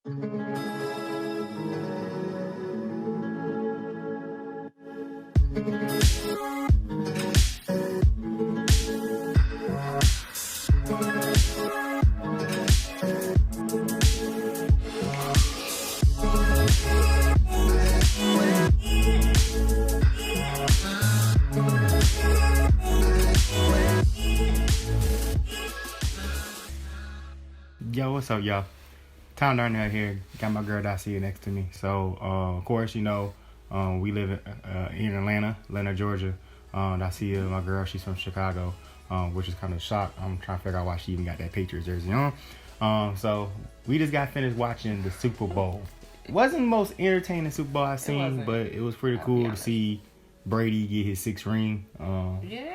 Yo, what's up, y'all? Thom out here. Got my girl Dacia next to me. So, of course, we live in Atlanta, Georgia. Dacia, my girl, she's from Chicago, which is kind of shocked. I'm trying to figure out why she even got that Patriots jersey on. So, we just got finished watching the Super Bowl. It wasn't the most entertaining Super Bowl I've seen, but it was pretty cool to see Brady get his 6th ring. Yeah.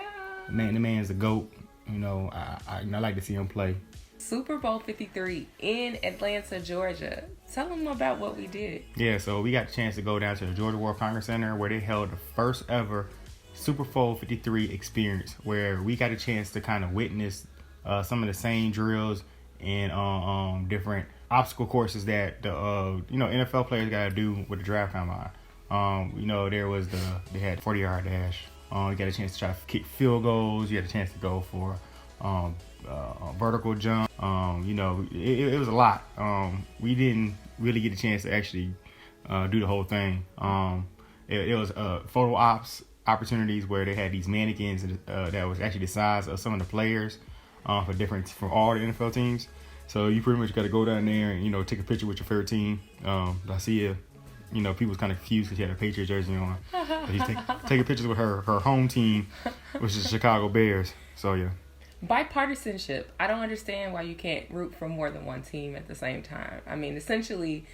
Man, the man's the GOAT. I like to see him play. Super Bowl 53 in Atlanta, Georgia. Tell them about what we did. Yeah, so we got the chance to go down to the Georgia World Congress Center where they held the first ever Super Bowl 53 experience, where we got a chance to kind of witness some of the same drills and different obstacle courses that the NFL players got to do with the draft combine. They had 40-yard dash. You got a chance to try to kick field goals. You had a chance to go for vertical jump. It was a lot. We didn't really get a chance to actually do the whole thing. It was photo ops opportunities where they had these mannequins that was actually the size of some of the players from all the NFL teams. So you pretty much got to go down there and take a picture with your favorite team. Dacia, people was kind of confused because she had a Patriots jersey on. But he's taking pictures with her home team, which is the Chicago Bears. So yeah. Bipartisanship. I don't understand why you can't root for more than one team at the same time. I mean, essentially,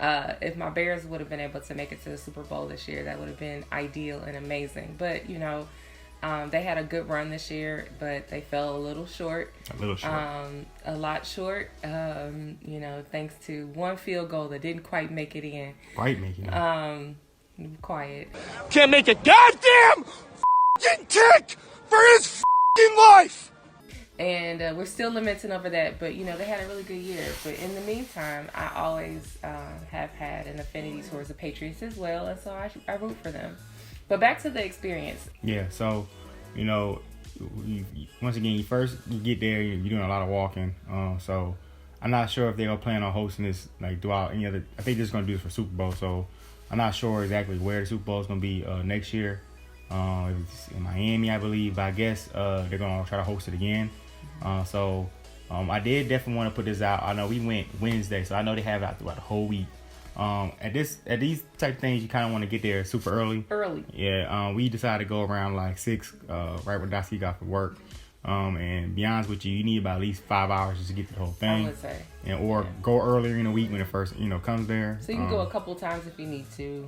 if my Bears would have been able to make it to the Super Bowl this year, that would have been ideal and amazing. But, they had a good run this year, but they fell a little short. A lot short. Thanks to one field goal that didn't quite make it in. Quiet. Can't make a goddamn kick for his life! And we're still lamenting over that, but they had a really good year. But in the meantime, I always have had an affinity towards the Patriots as well, and so I root for them. But back to the experience. Yeah, so once again, you get there, you're doing a lot of walking. So I'm not sure if they're gonna plan on hosting this like throughout any other. I think they're just gonna do this for Super Bowl. So I'm not sure exactly where the Super Bowl is gonna be next year. It's in Miami, I believe. But I guess they're gonna try to host it again. I did definitely want to put this out. I know we went Wednesday, so I know they have it out throughout the whole week. At these type of things, you kind of want to get there super early. Yeah. We decided to go around like 6, right when Dacia got from work. And be honest with you need about at least 5 hours just to get to the whole thing. I would say. Or go earlier in the week when it first comes there. So you can go a couple times if you need to.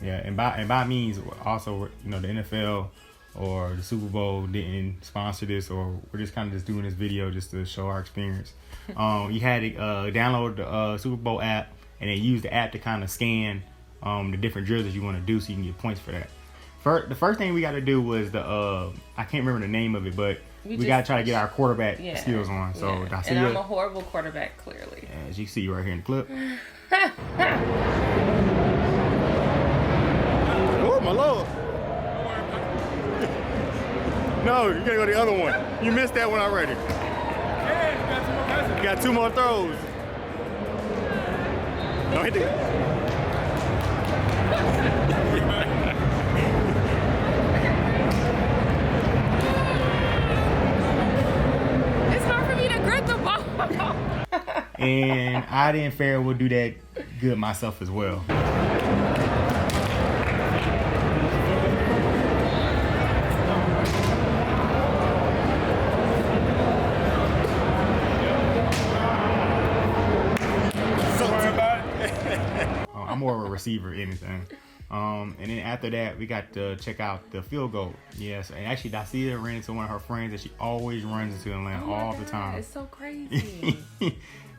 Yeah, and by means also the NFL or the Super Bowl didn't sponsor this, or we're just kind of just doing this video just to show our experience. You had to download the Super Bowl app and then use the app to kind of scan the different drills that you want to do so you can get points for that. The first thing we got to do was I can't remember the name of it, but we got to try to get our quarterback skills on. So Dacia, and I'm a horrible quarterback, clearly. As you can see right here in the clip. Oh, my Lord. No, you gotta go to the other one. You missed that one already. You got 2 more throws. No, he did. It's hard for me to grip the ball. And I didn't fare would do that good myself as well. I'm more of a receiver, anything. And then after that, we got to check out the field goal. Yes, and actually, Dacia ran into one of her friends that she always runs into Atlanta all the time. It's so crazy.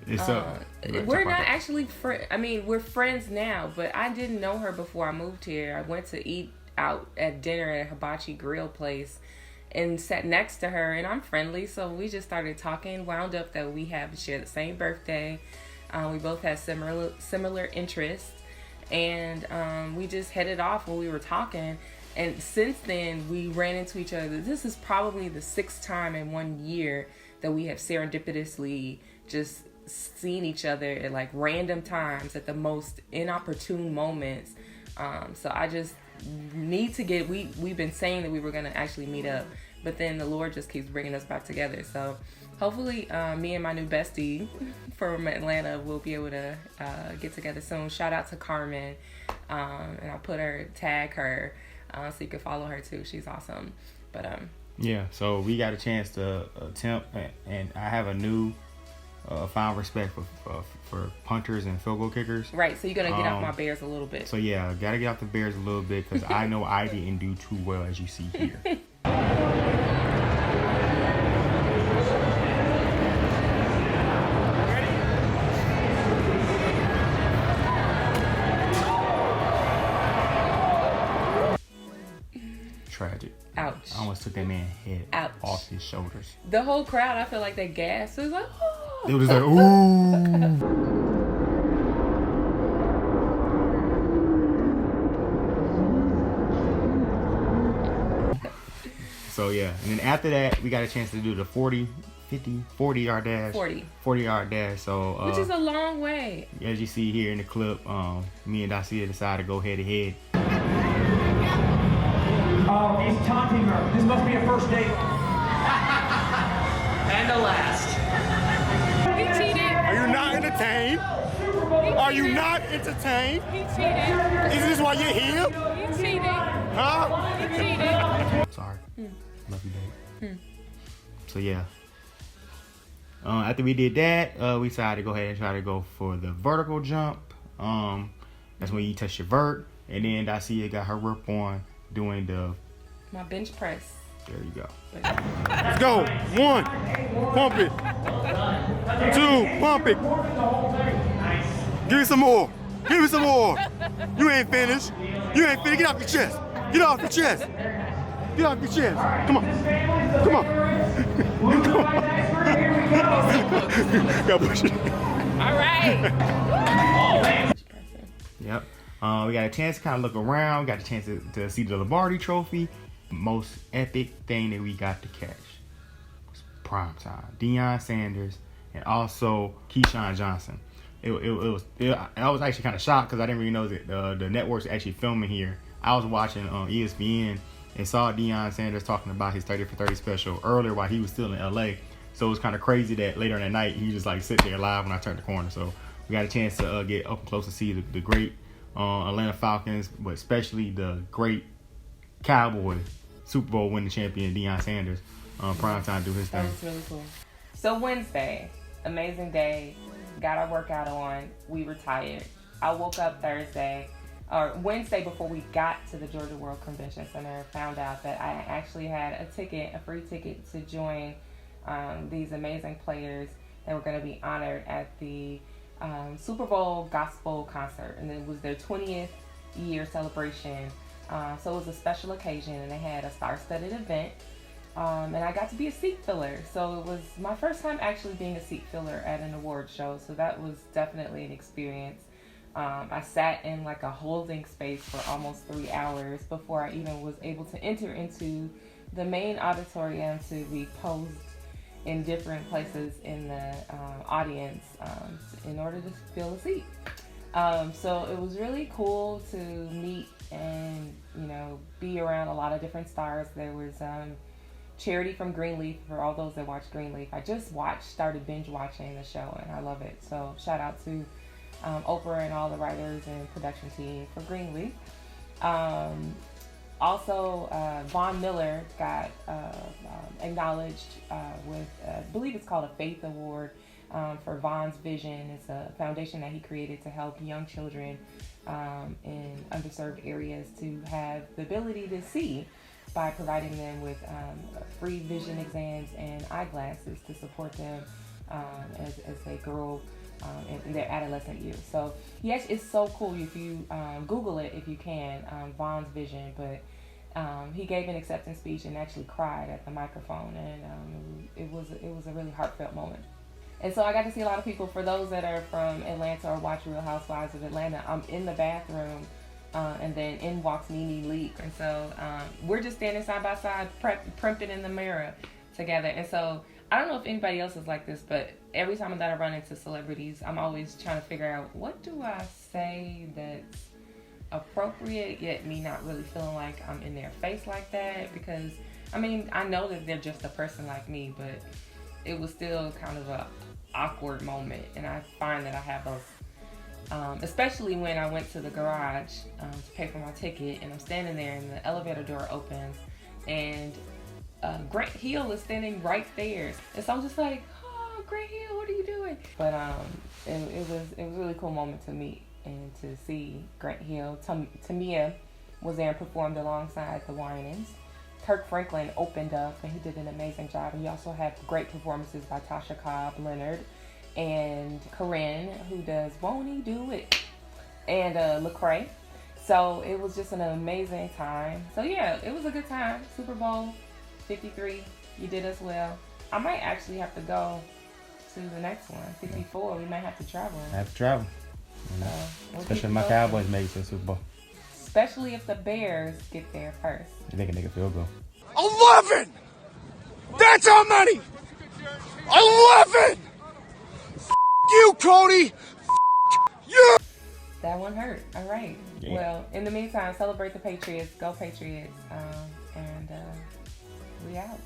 We're not actually friends. I mean, we're friends now, but I didn't know her before I moved here. I went to eat out at dinner at a hibachi grill place and sat next to her, and I'm friendly, so we just started talking, wound up that we have shared the same birthday. We both had similar interests, and we just headed off when we were talking. And since then, we ran into each other. This is probably the 6th time in 1 year that we have serendipitously just seen each other at like random times at the most inopportune moments. So I just need to get, we've been saying that we were going to actually meet up, but then the Lord just keeps bringing us back together. So hopefully me and my new bestie from Atlanta will be able to get together soon. Shout out to Carmen, and I'll tag her, so you can follow her too. She's awesome. But yeah, so we got a chance to attempt, and I have a new found respect for punters and field goal kickers. Right, so you're gonna get off my Bears a little bit. So yeah, gotta get off the Bears a little bit, because I know I didn't do too well, as you see here. Tragic. Ouch. I almost took that man's head Ouch. off his shoulders. The whole crowd, I feel like they gasped. It was like, oh. It was like, ooh. So yeah, and then after that, we got a chance to do the 40 yard dash. 40 yard dash. So which is a long way. As you see here in the clip, me and Dacia decided to go head to head. Oh, he's taunting her. This must be a first date. And the last. He cheated. Are you not entertained? Are you not entertained? He cheated. Is this why you're here? He cheated. Huh? He cheated. Sorry. Love you, babe. So yeah. After we did that, we decided to go ahead and try to go for the vertical jump. That's when you touch your vert. And then Dacia got her work on doing My bench press. There you go. Let's go. 1, pump it. 2, pump it. Give me some more. Give me some more. You ain't finished. You ain't finished. Get off your chest. Get off your chest. Get off your chest. Come on. Come on. Come on. Gotta push it. All right. Yep. We got a chance to kind of look around. Got a chance to see the Lombardi Trophy. Most epic thing that we got to catch was prime time. Deion Sanders and also Keyshawn Johnson. I was actually kind of shocked because I didn't really know that the network's actually filming here. I was watching ESPN and saw Deion Sanders talking about his 30 for 30 special earlier while he was still in LA. So it was kind of crazy that later in the night he just like sit there live when I turned the corner. So we got a chance to get up and close to see the great Atlanta Falcons, but especially the great Cowboy Super Bowl winning champion Deion Sanders. Prime time do his thing. That was really cool. So Wednesday, amazing day. Got our workout on. We were tired. I woke up Wednesday before we got to the Georgia World Convention Center. Found out that I actually had a free ticket to join these amazing players that were going to be honored at the Super Bowl gospel concert, and it was their 20th year celebration. So it was a special occasion, and they had a star-studded event, and I got to be a seat filler. So it was my first time actually being a seat filler at an award show, so that was definitely an experience. I sat in like a holding space for almost 3 hours before I even was able to enter into the main auditorium to be posed in different places in the audience in order to fill a seat. So it was really cool to meet and be around a lot of different stars. There was Charity from Greenleaf, for all those that watch Greenleaf. I just started binge watching the show, and I love it. So shout out to Oprah and all the writers and production team for Greenleaf. Also, Von Miller got acknowledged with, I believe it's called a Faith Award for Von's Vision. It's a foundation that he created to help young children in underserved areas to have the ability to see by providing them with free vision exams and eyeglasses to support them as they grow in their adolescent years. So yes, it's so cool if you Google it if you can, Von's Vision. But he gave an acceptance speech and actually cried at the microphone, and it was a really heartfelt moment. And so I got to see a lot of people. For those that are from Atlanta or watch Real Housewives of Atlanta, I'm in the bathroom, and then in walks Nene Leak. And so we're just standing side by side, primping in the mirror together. And so I don't know if anybody else is like this, but every time that I run into celebrities, I'm always trying to figure out, what do I say that's appropriate, yet me not really feeling like I'm in their face like that? Because, I mean, I know that they're just a person like me, but it was still kind of a awkward moment. And I find that I have those, especially when I went to the garage to pay for my ticket, and I'm standing there and the elevator door opens, and Grant Hill is standing right there. And so I'm just like, oh, Grant Hill, what are you doing? But it was a really cool moment to meet and to see Grant Hill. Tamia was there and performed alongside the Winans. Kirk Franklin opened up, and he did an amazing job. And you also have great performances by Tasha Cobb, Leonard, and Corinne, who does Won't He Do It, and Lecrae. So it was just an amazing time. So yeah, it was a good time. Super Bowl 53, you did us well. I might actually have to go to the next one, 54. We might have to travel. I have to travel. Especially if my Cowboys make it to the Super Bowl. Especially if the Bears get there first. They can make a field goal. 11! That's how many! 11! You, Cody! You! That one hurt. All right. Yeah. Well, in the meantime, celebrate the Patriots. Go Patriots. And we out.